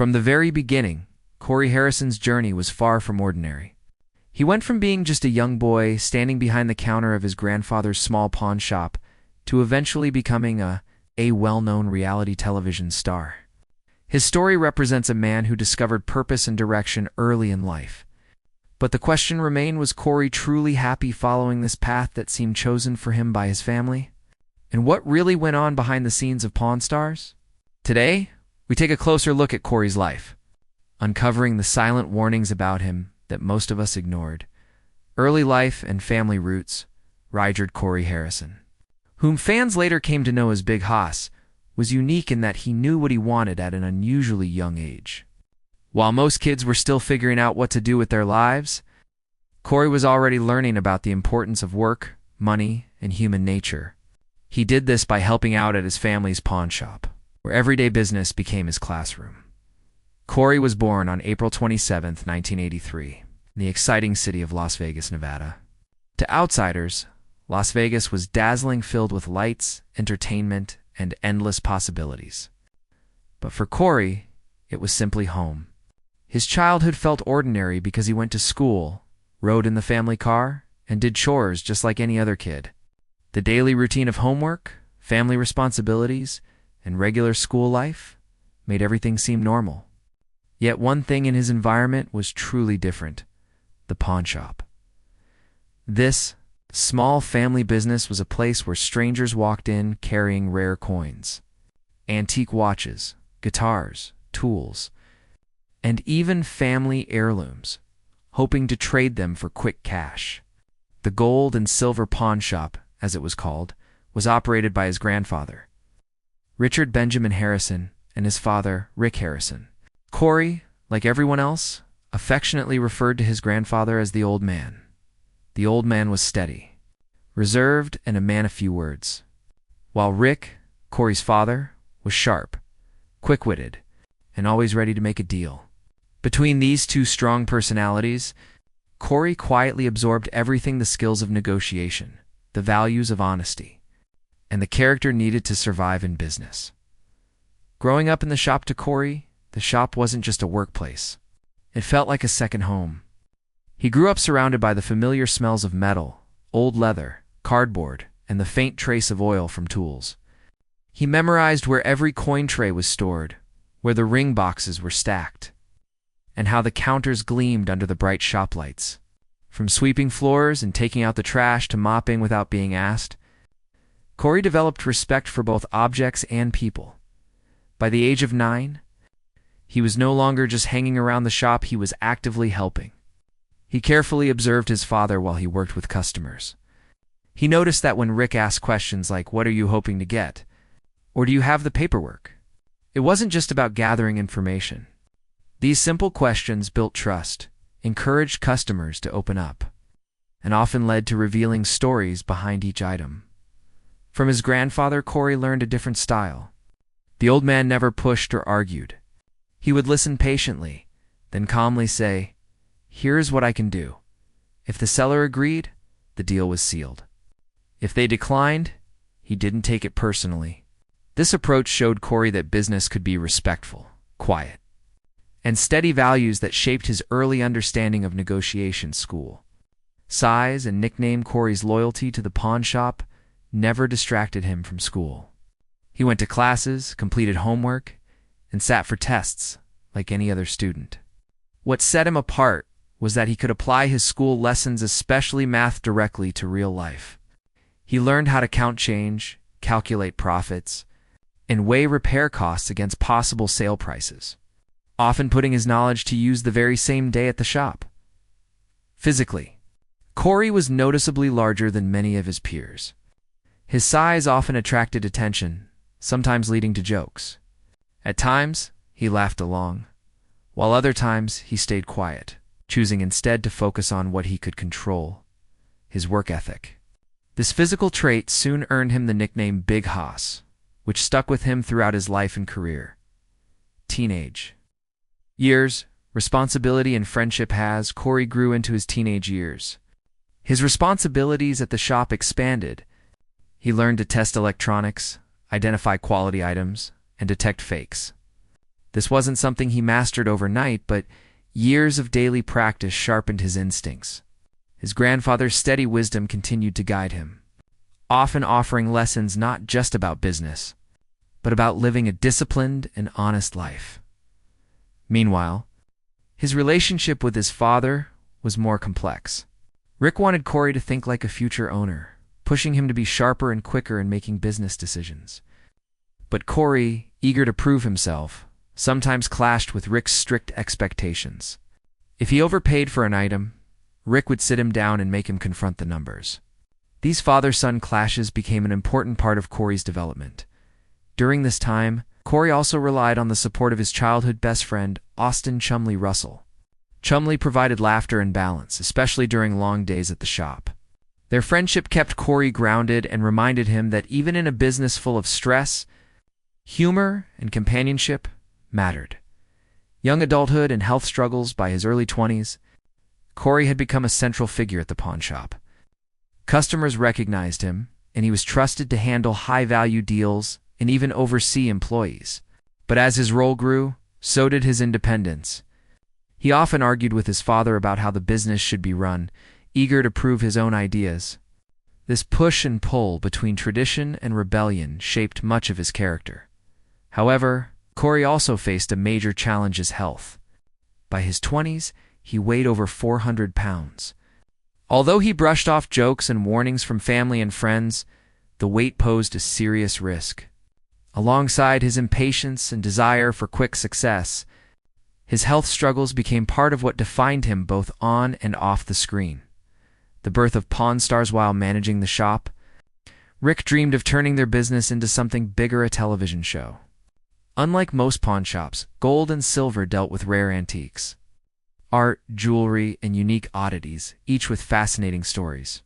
From the very beginning, Corey Harrison's journey was far from ordinary. He went from being just a young boy standing behind the counter of his grandfather's small pawn shop to eventually becoming a well-known reality television star. His story represents a man who discovered purpose and direction early in life. But the question remained, was Corey truly happy following this path that seemed chosen for him by his family? And what really went on behind the scenes of Pawn Stars? Today, we take a closer look at Corey's life, uncovering the silent warnings about him that most of us ignored. Early life and family roots. Richard Corey Harrison, whom fans later came to know as Big Hoss, was unique in that he knew what he wanted at an unusually young age. While most kids were still figuring out what to do with their lives, Corey was already learning about the importance of work, money, and human nature. He did this by helping out at his family's pawn shop, where everyday business became his classroom. Corey was born on April 27, 1983, in the exciting city of Las Vegas, Nevada. To outsiders, Las Vegas was dazzling, filled with lights, entertainment, and endless possibilities. But for Corey, it was simply home. His childhood felt ordinary because he went to school, rode in the family car, and did chores just like any other kid. The daily routine of homework, family responsibilities, and regular school life made everything seem normal. Yet one thing in his environment was truly different: the pawn shop. This small family business was a place where strangers walked in carrying rare coins, antique watches, guitars, tools, and even family heirlooms, hoping to trade them for quick cash. The gold and silver pawn shop, as it was called, was operated by his grandfather, Richard Benjamin Harrison, and his father, Rick Harrison. Corey, like everyone else, affectionately referred to his grandfather as the Old Man. The Old Man was steady, reserved, and a man of few words, while Rick, Corey's father, was sharp, quick-witted, and always ready to make a deal. Between these two strong personalities, Corey quietly absorbed everything: the skills of negotiation, the values of honesty, and the character needed to survive in business. Growing up in the shop, to Corey, the shop wasn't just a workplace. It felt like a second home. He grew up surrounded by the familiar smells of metal, old leather, cardboard, and the faint trace of oil from tools. He memorized where every coin tray was stored, where the ring boxes were stacked, and how the counters gleamed under the bright shop lights. From sweeping floors and taking out the trash to mopping without being asked, Corey developed respect for both objects and people. By the age of 9, he was no longer just hanging around the shop, he was actively helping. He carefully observed his father while he worked with customers. He noticed that when Rick asked questions like, "What are you hoping to get?" or "Do you have the paperwork?" it wasn't just about gathering information. These simple questions built trust, encouraged customers to open up, and often led to revealing stories behind each item. From his grandfather, Corey learned a different style. The Old Man never pushed or argued. He would listen patiently, then calmly say, "Here's what I can do." If the seller agreed, the deal was sealed. If they declined, he didn't take it personally. This approach showed Corey that business could be respectful, quiet, and steady, values that shaped his early understanding of negotiation. School, size, and nickname. Corey's loyalty to the pawn shop never distracted him from school. He went to classes, completed homework, and sat for tests like any other student. What set him apart was that he could apply his school lessons, especially math, directly to real life. He learned how to count change, calculate profits, and weigh repair costs against possible sale prices, often putting his knowledge to use the very same day at the shop. Physically, Corey was noticeably larger than many of his peers. His size often attracted attention, sometimes leading to jokes. At times, he laughed along, while other times he stayed quiet, choosing instead to focus on what he could control: his work ethic. This physical trait soon earned him the nickname Big Hoss, which stuck with him throughout his life and career. Teenage years, responsibility, and friendship. As Corey grew into his teenage years, his responsibilities at the shop expanded. He learned to test electronics, identify quality items, and detect fakes. This wasn't something he mastered overnight, but years of daily practice sharpened his instincts. His grandfather's steady wisdom continued to guide him, often offering lessons not just about business, but about living a disciplined and honest life. Meanwhile, his relationship with his father was more complex. Rick wanted Corey to think like a future owner, pushing him to be sharper and quicker in making business decisions. But Corey, eager to prove himself, sometimes clashed with Rick's strict expectations. If he overpaid for an item, Rick would sit him down and make him confront the numbers. These father-son clashes became an important part of Corey's development. During this time, Corey also relied on the support of his childhood best friend, Austin Chumley Russell. Chumley provided laughter and balance, especially during long days at the shop. Their friendship kept Corey grounded and reminded him that even in a business full of stress, humor and companionship mattered. Young adulthood and health struggles by his early 20s, Corey had become a central figure at the pawn shop. Customers recognized him, and he was trusted to handle high-value deals and even oversee employees. But as his role grew, so did his independence. He often argued with his father about how the business should be run, eager to prove his own ideas. This push and pull between tradition and rebellion shaped much of his character. However, Corey also faced a major challenge: his health. By his 20s, he weighed over 400 pounds. Although he brushed off jokes and warnings from family and friends, the weight posed a serious risk. Alongside his impatience and desire for quick success, his health struggles became part of what defined him both on and off the screen. The birth of Pawn Stars while managing the shop, Rick dreamed of turning their business into something bigger: a television show. Unlike most pawn shops, Gold and Silver dealt with rare antiques, art, jewelry, and unique oddities, each with fascinating stories.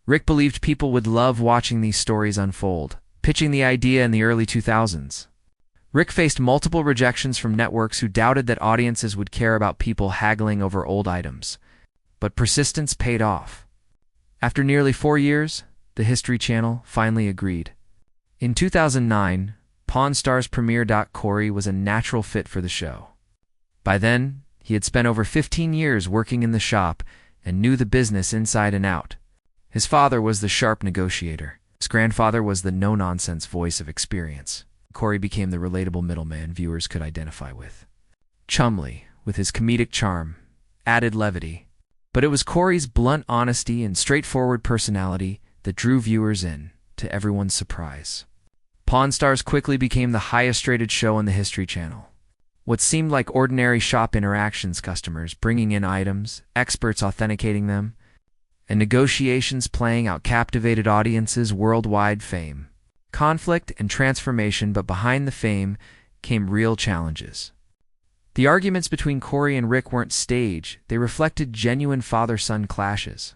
Rick believed people would love watching these stories unfold, pitching the idea in the early 2000s. Rick faced multiple rejections from networks who doubted that audiences would care about people haggling over old items. But persistence paid off. After nearly 4 years, the History Channel finally agreed. In 2009, Pawn Stars premiered. Corey was a natural fit for the show. By then, he had spent over 15 years working in the shop and knew the business inside and out. His father was the sharp negotiator. His grandfather was the no-nonsense voice of experience. Corey became the relatable middleman viewers could identify with. Chumley, with his comedic charm, added levity. But it was Corey's blunt honesty and straightforward personality that drew viewers in, to everyone's surprise. Pawn Stars quickly became the highest-rated show on the History Channel. What seemed like ordinary shop interactions, customers bringing in items, experts authenticating them, and negotiations playing out, captivated audiences worldwide. Fame, conflict, and transformation, but behind the fame came real challenges. The arguments between Corey and Rick weren't staged, they reflected genuine father-son clashes.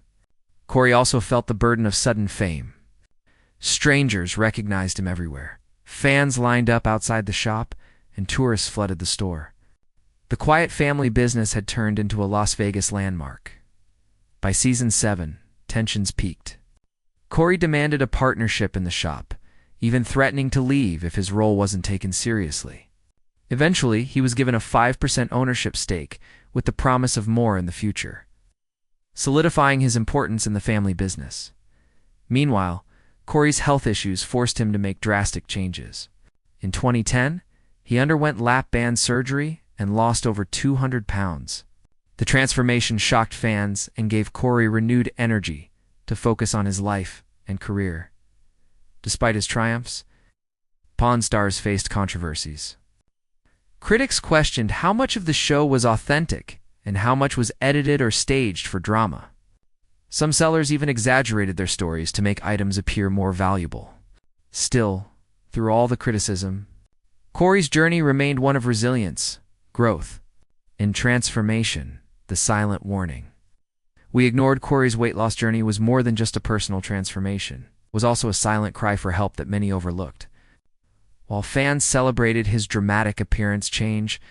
Corey also felt the burden of sudden fame. Strangers recognized him everywhere. Fans lined up outside the shop, and tourists flooded the store. The quiet family business had turned into a Las Vegas landmark. By season 7, tensions peaked. Corey demanded a partnership in the shop, even threatening to leave if his role wasn't taken seriously. Eventually, he was given a 5% ownership stake, with the promise of more in the future, solidifying his importance in the family business. Meanwhile, Corey's health issues forced him to make drastic changes. In 2010, he underwent lap band surgery and lost over 200 pounds. The transformation shocked fans and gave Corey renewed energy to focus on his life and career. Despite his triumphs, Pawn Stars faced controversies. Critics questioned how much of the show was authentic and how much was edited or staged for drama. Some sellers even exaggerated their stories to make items appear more valuable. Still, through all the criticism, Corey's journey remained one of resilience, growth, and transformation. The silent warning. We ignored Corey's weight loss journey was more than just a personal transformation. It was also a silent cry for help that many overlooked. While fans celebrated his dramatic appearance change,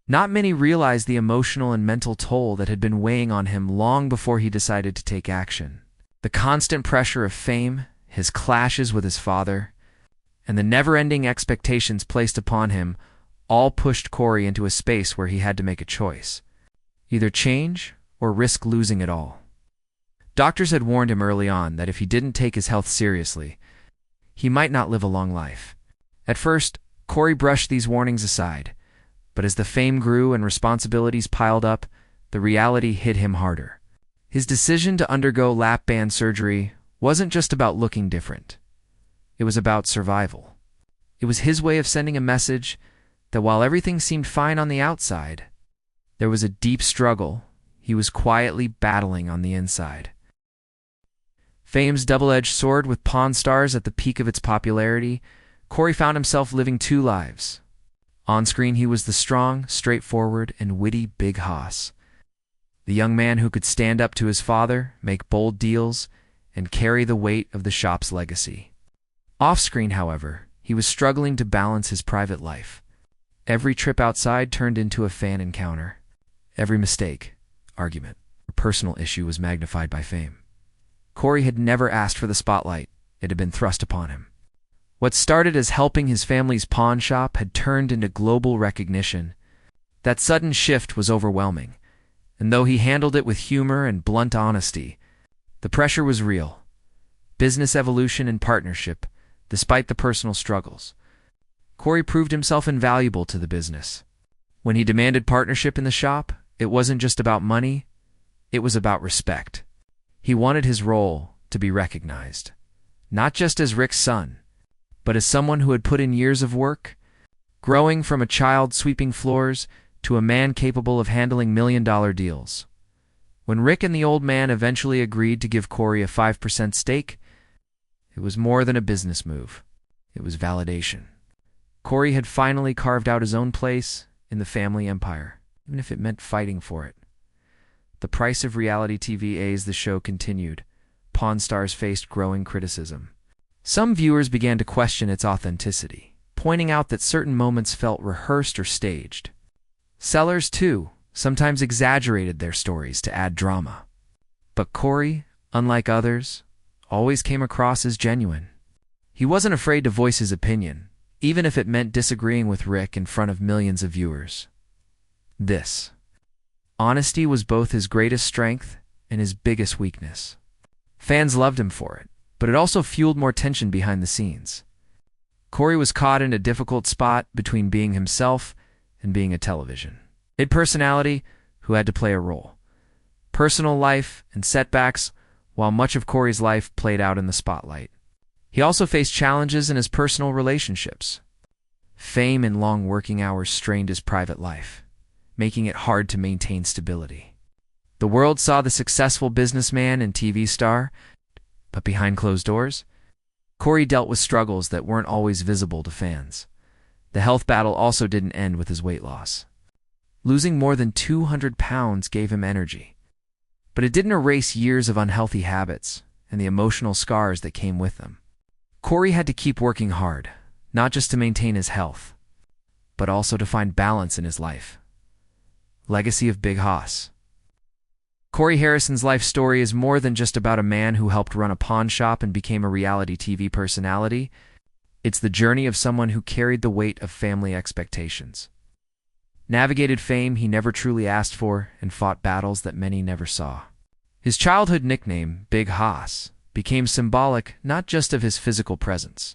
not many realized the emotional and mental toll that had been weighing on him long before he decided to take action. The constant pressure of fame, his clashes with his father, and the never-ending expectations placed upon him all pushed Corey into a space where he had to make a choice: either change or risk losing it all. Doctors had warned him early on that if he didn't take his health seriously, he might not live a long life. At first, Corey brushed these warnings aside, but as the fame grew and responsibilities piled up, the reality hit him harder. His decision to undergo lap band surgery wasn't just about looking different. It was about survival. It was his way of sending a message that while everything seemed fine on the outside, there was a deep struggle he was quietly battling on the inside. Fame's double-edged sword with Pawn Stars at the peak of its popularity, Corey found himself living two lives. On screen, he was the strong, straightforward, and witty Big Hoss, the young man who could stand up to his father, make bold deals, and carry the weight of the shop's legacy. Off-screen, however, he was struggling to balance his private life. Every trip outside turned into a fan encounter. Every mistake, argument, or personal issue was magnified by fame. Corey had never asked for the spotlight. It had been thrust upon him. What started as helping his family's pawn shop had turned into global recognition. That sudden shift was overwhelming, and though he handled it with humor and blunt honesty, the pressure was real. Business evolution and partnership, despite the personal struggles. Corey proved himself invaluable to the business. When he demanded partnership in the shop, it wasn't just about money, it was about respect. He wanted his role to be recognized, not just as Rick's son, but as someone who had put in years of work, growing from a child sweeping floors to a man capable of handling million-dollar deals. When Rick and the old man eventually agreed to give Corey a 5% stake, it was more than a business move. It was validation. Corey had finally carved out his own place in the family empire, even if it meant fighting for it. The price of reality TV as the show continued, Pawn Stars faced growing criticism. Some viewers began to question its authenticity, pointing out that certain moments felt rehearsed or staged. Sellers, too, sometimes exaggerated their stories to add drama. But Corey, unlike others, always came across as genuine. He wasn't afraid to voice his opinion, even if it meant disagreeing with Rick in front of millions of viewers. This honesty was both his greatest strength and his biggest weakness. Fans loved him for it, but it also fueled more tension behind the scenes. Corey was caught in a difficult spot between being himself and being a television personality who had to play a role. Personal life and setbacks, while much of Corey's life played out in the spotlight. He also faced challenges in his personal relationships. Fame and long working hours strained his private life, making it hard to maintain stability. The world saw the successful businessman and TV star, but behind closed doors, Corey dealt with struggles that weren't always visible to fans. The health battle also didn't end with his weight loss. Losing more than 200 pounds gave him energy, but it didn't erase years of unhealthy habits and the emotional scars that came with them. Corey had to keep working hard, not just to maintain his health, but also to find balance in his life. Legacy of Big Hoss. Corey Harrison's life story is more than just about a man who helped run a pawn shop and became a reality TV personality. It's the journey of someone who carried the weight of family expectations, navigated fame he never truly asked for, and fought battles that many never saw. His childhood nickname, Big Hoss, became symbolic not just of his physical presence,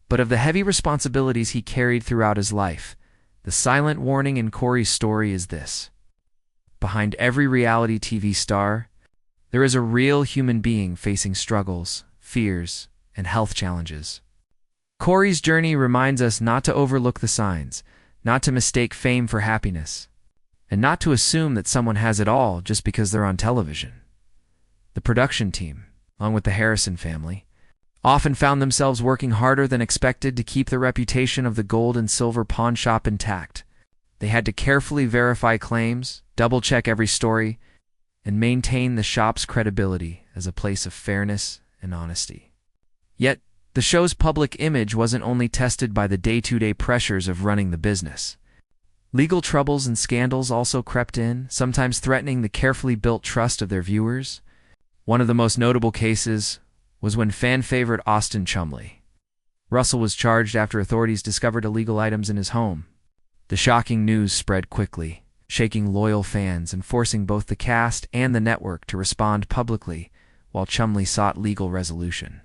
but of the heavy responsibilities he carried throughout his life. The silent warning in Corey's story is this: behind every reality TV star, there is a real human being facing struggles, fears, and health challenges. Corey's journey reminds us not to overlook the signs, not to mistake fame for happiness, and not to assume that someone has it all just because they're on television. The production team, along with the Harrison family, often found themselves working harder than expected to keep the reputation of the gold and silver pawn shop intact. They had to carefully verify claims, double-check every story, and maintain the shop's credibility as a place of fairness and honesty. Yet, the show's public image wasn't only tested by the day-to-day pressures of running the business. Legal troubles and scandals also crept in, sometimes threatening the carefully built trust of their viewers. One of the most notable cases was when fan favorite Austin Chumley. Russell was charged after authorities discovered illegal items in his home. The shocking news spread quickly, shaking loyal fans and forcing both the cast and the network to respond publicly, while Chumley sought legal resolution.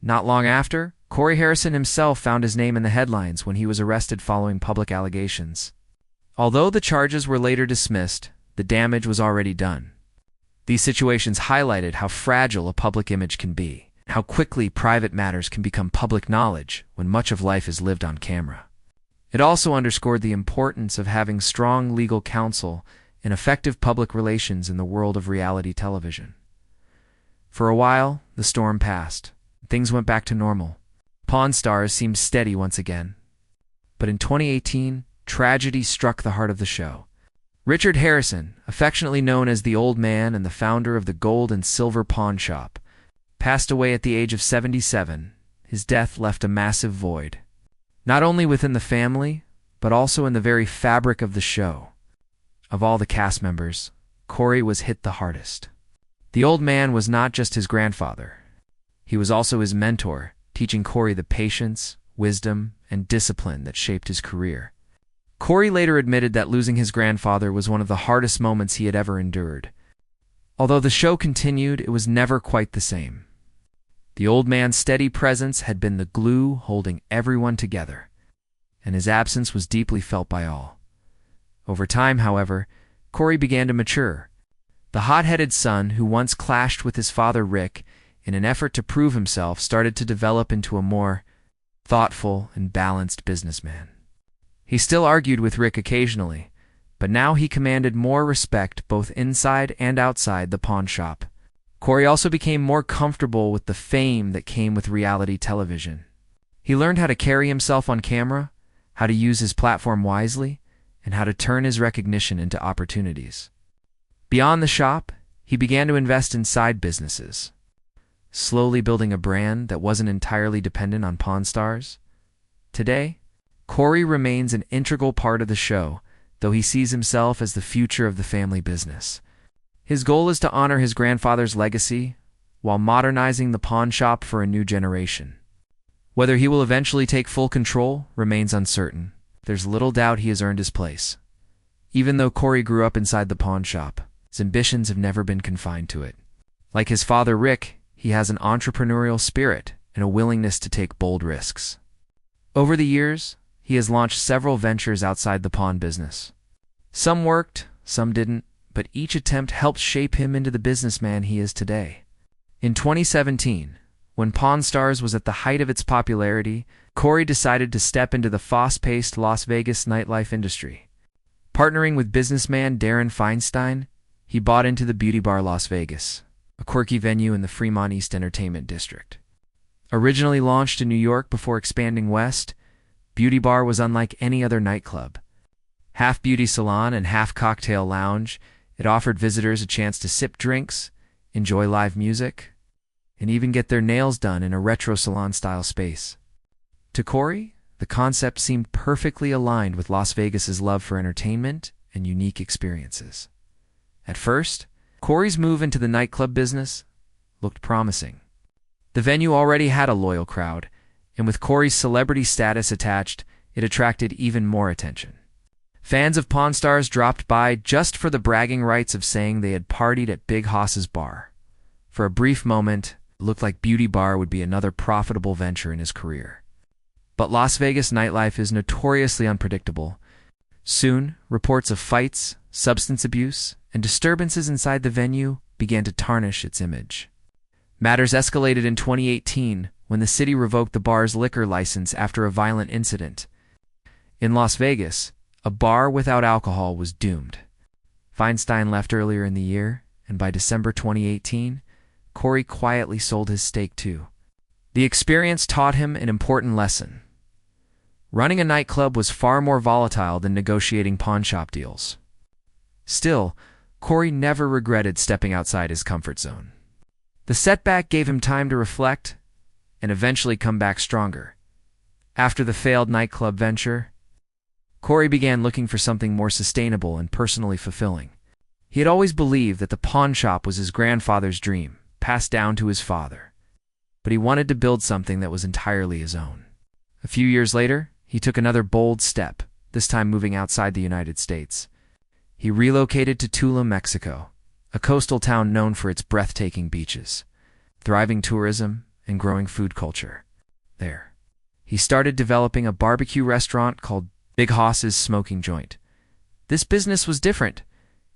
Not long after, Corey Harrison himself found his name in the headlines when he was arrested following public allegations. Although the charges were later dismissed, the damage was already done. These situations highlighted how fragile a public image can be, how quickly private matters can become public knowledge when much of life is lived on camera. It also underscored the importance of having strong legal counsel and effective public relations in the world of reality television. For a while, the storm passed. Things went back to normal. Pawn Stars seemed steady once again. But in 2018, tragedy struck the heart of the show. Richard Harrison, affectionately known as the Old Man and the founder of the Gold and Silver Pawn Shop, passed away at the age of 77. His death left a massive void, not only within the family, but also in the very fabric of the show. Of all the cast members, Corey was hit the hardest. The Old Man was not just his grandfather. He was also his mentor, teaching Corey the patience, wisdom, and discipline that shaped his career. Corey later admitted that losing his grandfather was one of the hardest moments he had ever endured. Although the show continued, it was never quite the same. The Old Man's steady presence had been the glue holding everyone together, and his absence was deeply felt by all. Over time, however, Corey began to mature. The hot-headed son who once clashed with his father Rick in an effort to prove himself started to develop into a more thoughtful and balanced businessman. He still argued with Rick occasionally, but now he commanded more respect both inside and outside the pawn shop. Corey also became more comfortable with the fame that came with reality television. He learned how to carry himself on camera, how to use his platform wisely, and how to turn his recognition into opportunities. Beyond the shop, he began to invest in side businesses, slowly building a brand that wasn't entirely dependent on Pawn Stars. Today, Corey remains an integral part of the show, though he sees himself as the future of the family business. His goal is to honor his grandfather's legacy while modernizing the pawn shop for a new generation. Whether he will eventually take full control remains uncertain. There's little doubt he has earned his place. Even though Corey grew up inside the pawn shop, his ambitions have never been confined to it. Like his father Rick, he has an entrepreneurial spirit and a willingness to take bold risks. Over the years, he has launched several ventures outside the pawn business. Some worked, some didn't, but each attempt helped shape him into the businessman he is today. In 2017, when Pawn Stars was at the height of its popularity, Corey decided to step into the fast-paced Las Vegas nightlife industry. Partnering with businessman Darren Feinstein, he bought into the Beauty Bar Las Vegas, a quirky venue in the Fremont East Entertainment District. Originally launched in New York before expanding west, Beauty Bar was unlike any other nightclub. Half beauty salon and half cocktail lounge, it offered visitors a chance to sip drinks, enjoy live music, and even get their nails done in a retro salon-style space. To Corey, the concept seemed perfectly aligned with Las Vegas's love for entertainment and unique experiences. At first, Corey's move into the nightclub business looked promising. The venue already had a loyal crowd, and with Corey's celebrity status attached, it attracted even more attention. Fans of Pawn Stars dropped by just for the bragging rights of saying they had partied at Big Hoss's bar. For a brief moment, it looked like Beauty Bar would be another profitable venture in his career. But Las Vegas nightlife is notoriously unpredictable. Soon, reports of fights, substance abuse, and disturbances inside the venue began to tarnish its image. Matters escalated in 2018 when the city revoked the bar's liquor license after a violent incident. In Las Vegas, a bar without alcohol was doomed. Feinstein left earlier in the year, and by December 2018, Corey quietly sold his stake too. The experience taught him an important lesson. Running a nightclub was far more volatile than negotiating pawn shop deals. Still, Corey never regretted stepping outside his comfort zone. The setback gave him time to reflect and eventually come back stronger. After the failed nightclub venture, Corey began looking for something more sustainable and personally fulfilling. He had always believed that the pawn shop was his grandfather's dream, passed down to his father. But he wanted to build something that was entirely his own. A few years later, he took another bold step, this time moving outside the United States. He relocated to Tulum, Mexico, a coastal town known for its breathtaking beaches, thriving tourism, and growing food culture. There, he started developing a barbecue restaurant called Big Hoss's Smoking Joint. This business was different.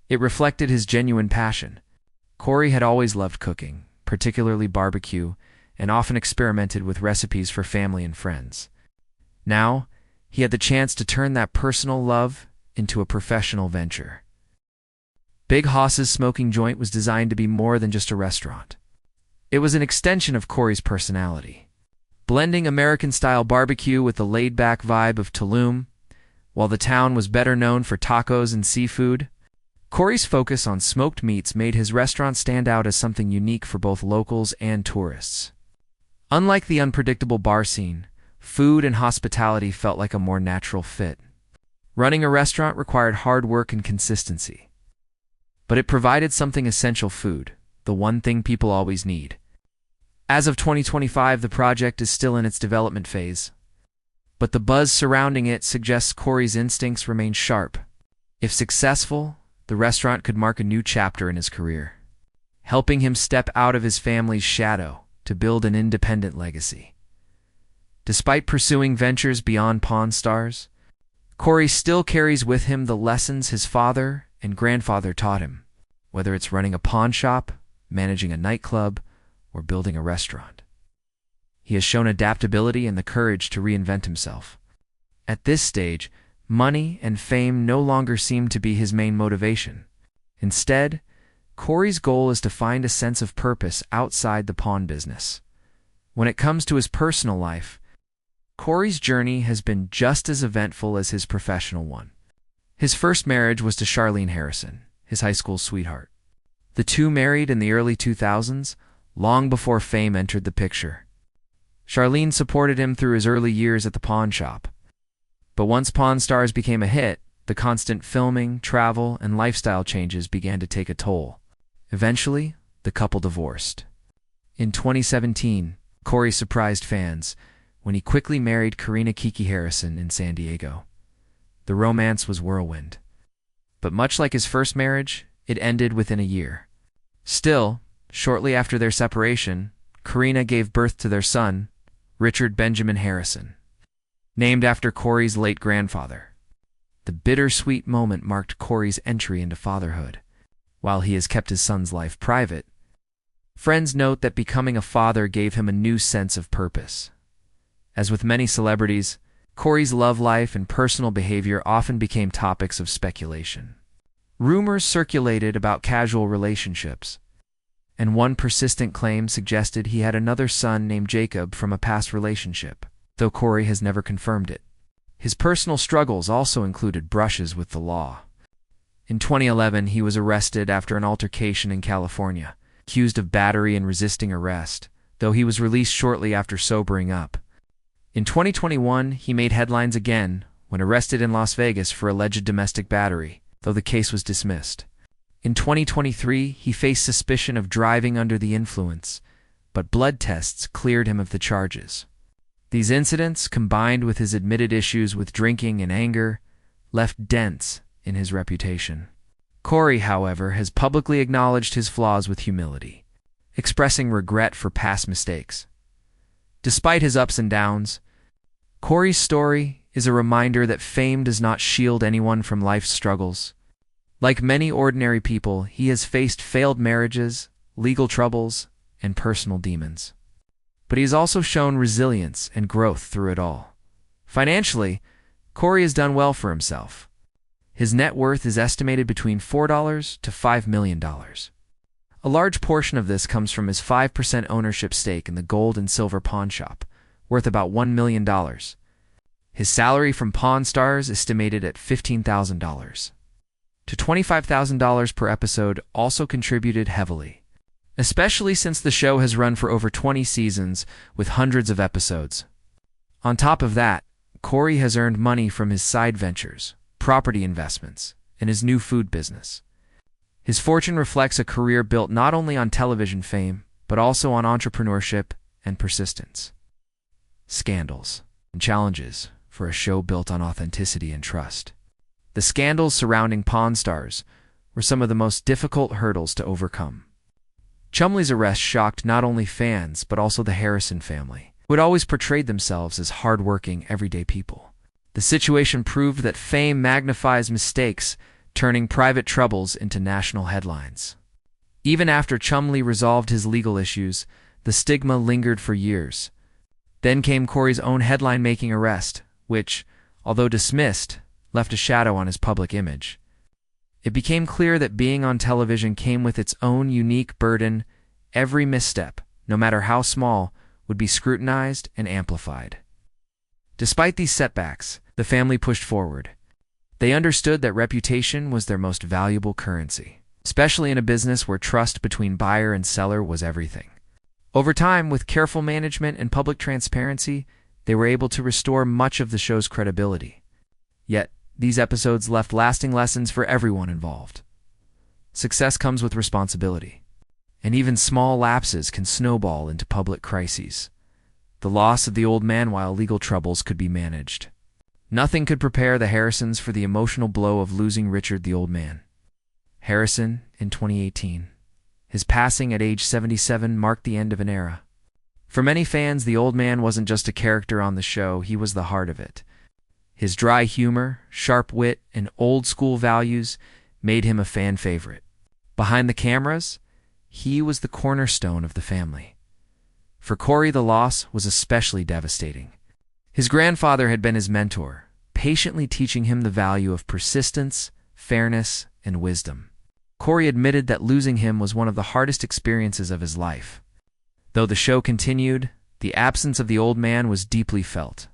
It reflected his genuine passion. Corey had always loved cooking, particularly barbecue, and often experimented with recipes for family and friends. Now, he had the chance to turn that personal love into a professional venture. Big Hoss's Smoking Joint was designed to be more than just a restaurant. It was an extension of Corey's personality, blending American-style barbecue with the laid-back vibe of Tulum. While the town was better known for tacos and seafood, Corey's focus on smoked meats made his restaurant stand out as something unique for both locals and tourists. Unlike the unpredictable bar scene, food and hospitality felt like a more natural fit. Running a restaurant required hard work and consistency, but it provided something essential: food, the one thing people always need. As of 2025, the project is still in its development phase, but the buzz surrounding it suggests Corey's instincts remain sharp. If successful, the restaurant could mark a new chapter in his career, helping him step out of his family's shadow to build an independent legacy. Despite pursuing ventures beyond Pawn Stars, Corey still carries with him the lessons his father and grandfather taught him, whether it's running a pawn shop, managing a nightclub, or building a restaurant. He has shown adaptability and the courage to reinvent himself. At this stage, money and fame no longer seem to be his main motivation. Instead, Corey's goal is to find a sense of purpose outside the pawn business. When it comes to his personal life, Corey's journey has been just as eventful as his professional one. His first marriage was to Charlene Harrison, his high school sweetheart. The two married in the early 2000s, long before fame entered the picture. Charlene supported him through his early years at the pawn shop. But once Pawn Stars became a hit, the constant filming, travel, and lifestyle changes began to take a toll. Eventually, the couple divorced. In 2017, Corey surprised fans when he quickly married Karina Kiki Harrison in San Diego. The romance was whirlwind. But much like his first marriage, it ended within a year. Still, shortly after their separation, Karina gave birth to their son, Richard Benjamin Harrison, named after Corey's late grandfather. The bittersweet moment marked Corey's entry into fatherhood. While he has kept his son's life private, friends note that becoming a father gave him a new sense of purpose. As with many celebrities, Corey's love life and personal behavior often became topics of speculation. Rumors circulated about casual relationships, and one persistent claim suggested he had another son named Jacob from a past relationship, though Corey has never confirmed it. His personal struggles also included brushes with the law. In 2011, he was arrested after an altercation in California, accused of battery and resisting arrest, though he was released shortly after sobering up. In 2021, he made headlines again when arrested in Las Vegas for alleged domestic battery, though the case was dismissed. In 2023, he faced suspicion of driving under the influence, but blood tests cleared him of the charges. These incidents, combined with his admitted issues with drinking and anger, left dents in his reputation. Corey, however, has publicly acknowledged his flaws with humility, expressing regret for past mistakes. Despite his ups and downs, Corey's story is a reminder that fame does not shield anyone from life's struggles. Like many ordinary people, he has faced failed marriages, legal troubles, and personal demons. But he has also shown resilience and growth through it all. Financially, Corey has done well for himself. His net worth is estimated between $4 to $5 million. A large portion of this comes from his 5% ownership stake in the gold and silver pawn shop, worth about $1 million. His salary from Pawn Stars is estimated at $15,000 to $25,000 per episode also contributed heavily, especially since the show has run for over 20 seasons with hundreds of episodes. On top of that, Corey has earned money from his side ventures, property investments, and his new food business. His fortune reflects a career built not only on television fame, but also on entrepreneurship and persistence. Scandals and challenges. for a show built on authenticity and trust. The scandals surrounding Pawn Stars were some of the most difficult hurdles to overcome. Chumley's arrest shocked not only fans but also the Harrison family, who had always portrayed themselves as hard-working, everyday people. The situation proved that fame magnifies mistakes, turning private troubles into national headlines. Even after Chumley resolved his legal issues, the stigma lingered for years. Then came Corey's own headline-making arrest, which, although dismissed, left a shadow on his public image. It became clear that being on television came with its own unique burden. Every misstep, no matter how small, would be scrutinized and amplified. Despite these setbacks, the family pushed forward. They understood that reputation was their most valuable currency, especially in a business where trust between buyer and seller was everything. Over time, with careful management and public transparency, they were able to restore much of the show's credibility. Yet, these episodes left lasting lessons for everyone involved. Success comes with responsibility, and even small lapses can snowball into public crises. The loss of the old man while legal troubles could be managed. Nothing could prepare the Harrisons for the emotional blow of losing Richard the Old Man. Harrison, in 2018. His passing at age 77 marked the end of an era. For many fans, the old man wasn't just a character on the show, he was the heart of it. His dry humor, sharp wit, and old-school values made him a fan favorite. Behind the cameras, he was the cornerstone of the family. For Corey, the loss was especially devastating. His grandfather had been his mentor, patiently teaching him the value of persistence, fairness, and wisdom. Corey admitted that losing him was one of the hardest experiences of his life. Though the show continued, the absence of the old man was deeply felt.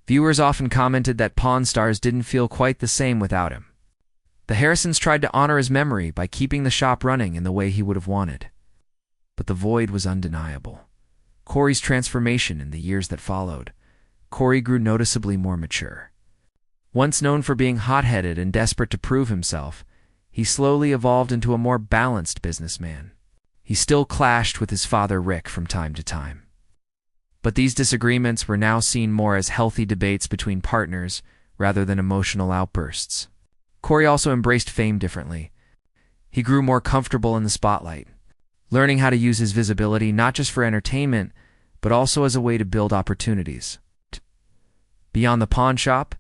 Viewers often commented that Pawn Stars didn't feel quite the same without him. The Harrisons tried to honor his memory by keeping the shop running in the way he would have wanted. But the void was undeniable. Corey's transformation in the years that followed. Corey grew noticeably more mature. Once known for being hot-headed and desperate to prove himself, he slowly evolved into a more balanced businessman. He still clashed with his father Rick from time to time. But these disagreements were now seen more as healthy debates between partners rather than emotional outbursts. Corey also embraced fame differently. He grew more comfortable in the spotlight, learning how to use his visibility not just for entertainment, but also as a way to build opportunities. Beyond the pawn shop,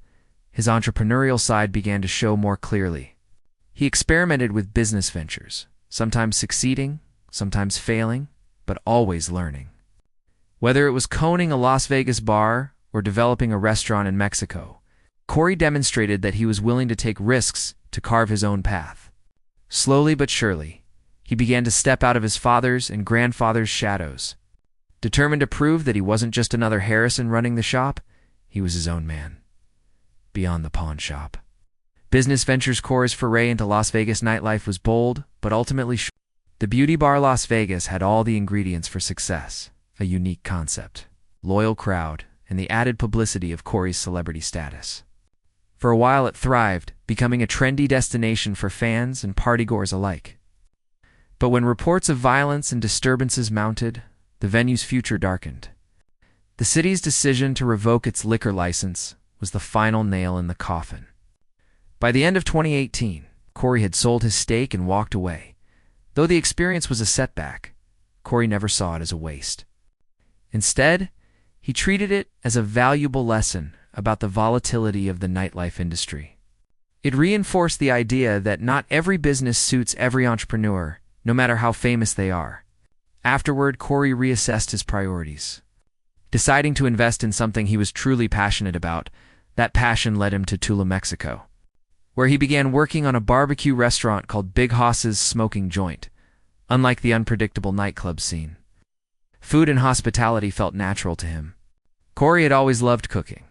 his entrepreneurial side began to show more clearly. He experimented with business ventures, sometimes succeeding, sometimes failing, but always learning. Whether it was coning a Las Vegas bar or developing a restaurant in Mexico, Corey demonstrated that he was willing to take risks to carve his own path. Slowly but surely, he began to step out of his father's and grandfather's shadows. Determined to prove that he wasn't just another Harrison running the shop, he was his own man. Beyond the pawn shop. Business Ventures Corey's foray into Las Vegas nightlife was bold, but ultimately the Beauty Bar Las Vegas had all the ingredients for success. A unique concept, loyal crowd, and the added publicity of Corey's celebrity status. For a while it thrived, becoming a trendy destination for fans and partygoers alike. But when reports of violence and disturbances mounted, the venue's future darkened. The city's decision to revoke its liquor license was the final nail in the coffin. By the end of 2018, Corey had sold his stake and walked away. Though the experience was a setback, Corey never saw it as a waste. Instead, he treated it as a valuable lesson about the volatility of the nightlife industry. It reinforced the idea that not every business suits every entrepreneur, no matter how famous they are. Afterward, Corey reassessed his priorities. Deciding to invest in something he was truly passionate about, that passion led him to Tula, Mexico, where he began working on a barbecue restaurant called Big Hoss's Smoking Joint. Unlike the unpredictable nightclub scene, food and hospitality felt natural to him. Corey had always loved cooking,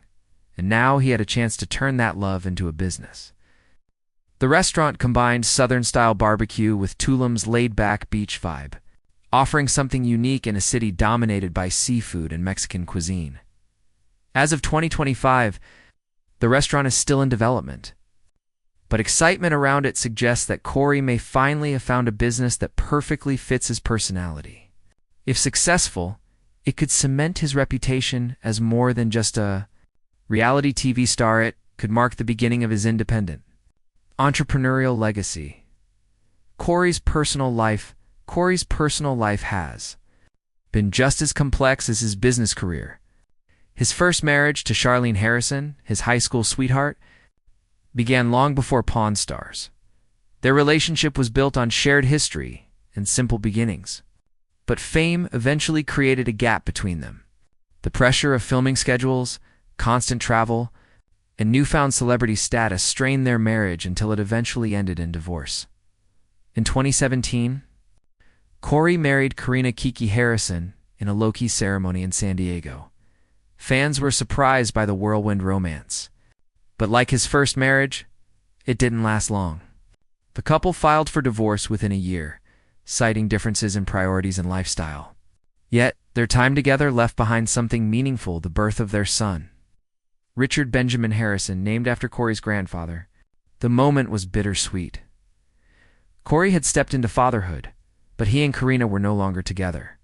and now he had a chance to turn that love into a business. The restaurant combined Southern-style barbecue with Tulum's laid-back beach vibe, offering something unique in a city dominated by seafood and Mexican cuisine. As of 2025, the restaurant is still in development, but excitement around it suggests that Corey may finally have found a business that perfectly fits his personality. If successful, it could cement his reputation as more than just a reality TV star, it could mark the beginning of his independent entrepreneurial legacy. Corey's personal life has been just as complex as his business career. His first marriage to Charlene Harrison, his high school sweetheart, began long before Pawn Stars. Their relationship was built on shared history and simple beginnings. But fame eventually created a gap between them. The pressure of filming schedules, constant travel, and newfound celebrity status strained their marriage until it eventually ended in divorce. In 2017, Corey married Karina Kiki Harrison in a low-key ceremony in San Diego. Fans were surprised by the whirlwind romance. But like his first marriage, it didn't last long. The couple filed for divorce within a year, citing differences in priorities and lifestyle. Yet, their time together left behind something meaningful: the birth of their son, Richard Benjamin Harrison, named after Corey's grandfather. The moment was bittersweet. Corey had stepped into fatherhood, but he and Karina were no longer together.